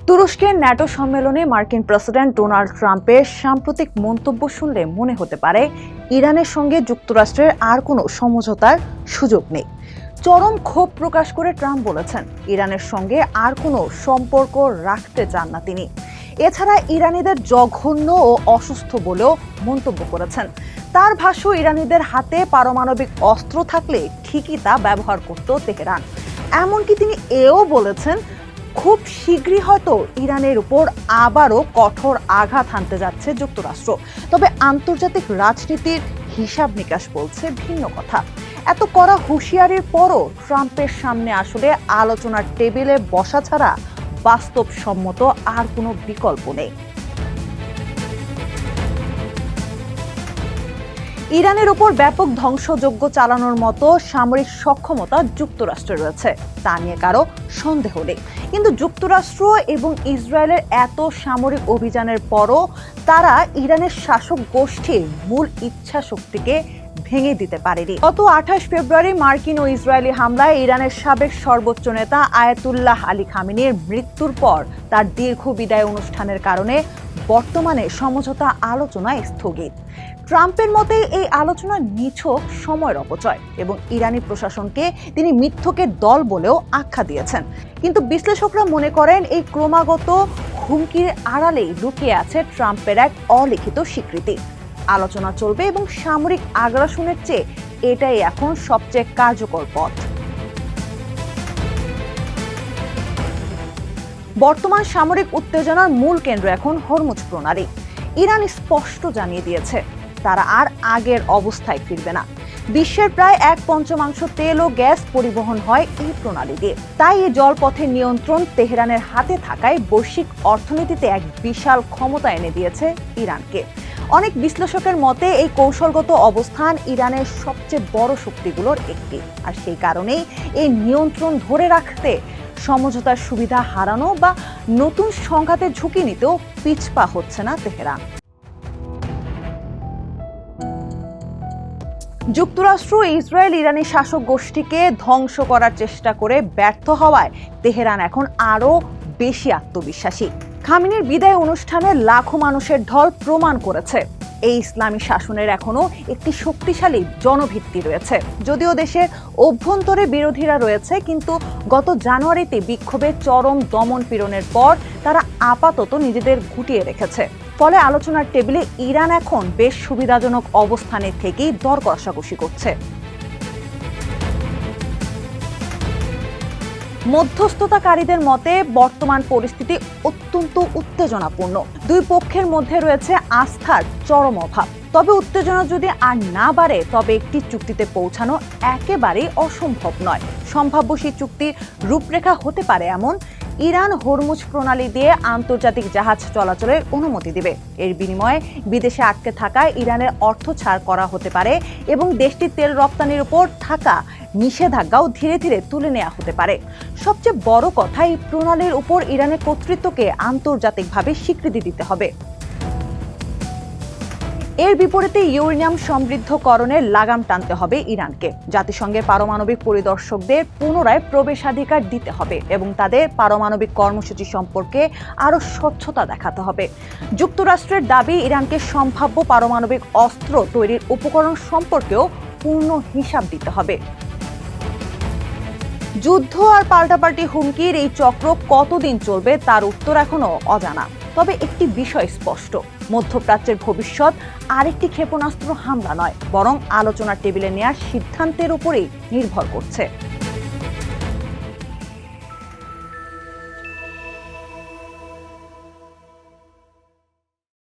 তুরস্কের ন্যাটো সম্মেলনে মার্কিন প্রেসিডেন্ট ডোনাল্ড ট্রাম্পের সাম্প্রতিক মন্তব্য শুনলে মনে হতে পারে ইরানের সঙ্গে যুক্তরাষ্ট্রের আর কোনো সমঝোতার সুযোগ নেই। চরম ক্ষোভ প্রকাশ করে ট্রাম্প বলেছেন, ইরানের সঙ্গে আর কোনো সম্পর্ক রাখতে চান না তিনি। এছাড়া ইরানিদের জঘন্য ও অসুস্থ বলেও মন্তব্য করেছেন। তার ভাষ্য, ইরানিদের হাতে পারমাণবিক অস্ত্র থাকলে ঠিকই তা ব্যবহার করত তেহরান। এমনকি তিনি এও বলেছেন, খুব শীঘ্রই হয়তো ইরানের উপর আবারও কঠোর আঘাত হানতে যাচ্ছে যুক্তরাষ্ট্র। তবে আন্তর্জাতিক রাজনীতির হিসাব নিকাশ বলছে ভিন্ন কথা। এত কড়া হুঁশিয়ারির পরও ট্রাম্পের সামনে আসলে আলোচনার টেবিলে বসা ছাড়া বাস্তবসম্মত আর কোনো বিকল্প নেই। ইরানের উপর ব্যাপক ধ্বংসযজ্ঞ চালানোর মতো সামরিক সক্ষমতা যুক্তরাষ্ট্রের রয়েছে, তা নিয়ে কারো সন্দেহ নেই। কিন্তু যুক্তরাষ্ট্র এবং ইসরায়েলের এত সামরিক অভিযানের পরও তারা ইরানের শাসক গোষ্ঠীর মূল ইচ্ছা শক্তিকে ভেঙে দিতে পারেনি। গত 28 ফেব্রুয়ারি মার্কিন ও ইসরায়েলি হামলায় ইরানের সাবেক সর্বোচ্চ নেতা আয়াতুল্লাহ আলী খামেনির মৃত্যুর পর তার দীর্ঘ বিদায় অনুষ্ঠানের কারণে বর্তমানে সমঝোতা আলোচনা স্থগিত। ট্রাম্পের মতে এই আলোচনা নিছক সময়ের অপচয় এবং ইরানি প্রশাসনকে তিনি মিথ্যকের দল বলেও আখ্যা দিয়েছেন। কিন্তু বিশ্লেষকরা মনে করেন, এই ক্রমাগত হুমকির আড়ালেই লুকিয়ে আছে ট্রাম্পের এক অলিখিত স্বীকৃতি। আলোচনা চলবে এবং সামরিক আগ্রাসনের চেয়ে এটাই এখন সবচেয়ে কার্যকর পথ। বর্তমান সামরিক উত্তেজনার মূল কেন্দ্র এখন হরমুজ প্রণালী। ইরান স্পষ্ট জানিয়ে দিয়েছে, তারা আর আগের অবস্থায় ফিরবে না। বিশ্বের প্রায় 1/5 তেল ও গ্যাস পরিবহন হয় এই প্রণালী দিয়ে। তাই এই জলপথের নিয়ন্ত্রণ তেহরানের হাতে থাকায় বৈশ্বিক অর্থনীতিতে এক বিশাল ক্ষমতা এনে দিয়েছে ইরানকে। অনেক বিশ্লেষকের মতে এই কৌশলগত অবস্থান ইরানের সবচেয়ে বড় শক্তিগুলোর একটি, আর সেই কারণেই এই নিয়ন্ত্রণ ধরে রাখতে সমঝোতার সুবিধা হারানো বা নতুন সংঘাতের ঝুঁকি নিতেও পিছপা হচ্ছে না তেহরান। যুক্তরাষ্ট্র ইসরায়েল ইরানি শাসক গোষ্ঠীকে ধ্বংস করার চেষ্টা করে ব্যর্থ হওয়ায় তেহরান এখন আরও বেশি আত্মবিশ্বাসী। খামেনির বিদায় অনুষ্ঠানে লাখো মানুষের ঢল প্রমাণ করেছে এই ইসলামী শাসনের এখনো একটি শক্তিশালী জনভিত্তি রয়েছে। যদিও দেশের অভ্যন্তরে বিরোধীরা রয়েছে, কিন্তু গত জানুয়ারিতে বিক্ষোভের চরম দমন পীড়নের পর তারা আপাতত নিজেদের গুটিয়ে রেখেছে। ফলে আলোচনার টেবিলে ইরান এখন বেশ সুবিধাজনক অবস্থানে থেকেই দর কষাকষি করছে। মধ্যস্থতাকারীদের মতে বর্তমান পরিস্থিতি অত্যন্ত উত্তেজনাপূর্ণ। দুই পক্ষের মধ্যে রয়েছে আস্থার চরম অভাব। তবে উত্তেজনা যদি আর না বাড়ে, তবে একটি চুক্তিতে পৌঁছানো একেবারেই অসম্ভব নয়। সম্ভাব্য সেই চুক্তির রূপরেখা হতে পারে এমন: ইরান হরমুজ প্রণালী দিয়ে আন্তর্জাতিক জাহাজ চলাচলের অনুমতি দেবে। এর বিনিময়ে বিদেশে আটকে থাকা ইরানের অর্থ ছাড় করা হতে পারে এবং দেশটির তেল রপ্তানির উপর থাকা নিষেধাজ্ঞাও ধীরে ধীরে তুলে নেওয়া হতে পারে। সবচেয়ে বড় কথা, এই প্রণালীর উপর ইরানের কর্তৃত্বকে আন্তর্জাতিকভাবে স্বীকৃতি দিতে হবে। এর বিপরীতে ইউরেনিয়াম সমৃদ্ধকরণের লাগাম টানতে হবে ইরানকে। জাতিসংঘের পারমাণবিক পরিদর্শকদের পুনরায় প্রবেশাধিকার দিতে হবে এবং তাদের পারমাণবিক কর্মসূচি সম্পর্কে আরও স্বচ্ছতা দেখাতে হবে। যুক্তরাষ্ট্রের দাবি, ইরানকে সম্ভাব্য পারমাণবিক অস্ত্র তৈরির উপকরণ সম্পর্কেও পূর্ণ হিসাব দিতে হবে। যুদ্ধ আর পাল্টাপাল্টি হুমকির এই চক্র কতদিন চলবে তার উত্তর এখনো অজানা। তবে একটি বিষয় স্পষ্ট, মধ্যপ্রাচ্যের ভবিষ্যৎ আরেকটি ক্ষেপণাস্ত্র হামলা নয়, বরং আলোচনার টেবিলে নেওয়ার সিদ্ধান্তের উপরেই নির্ভর করছে।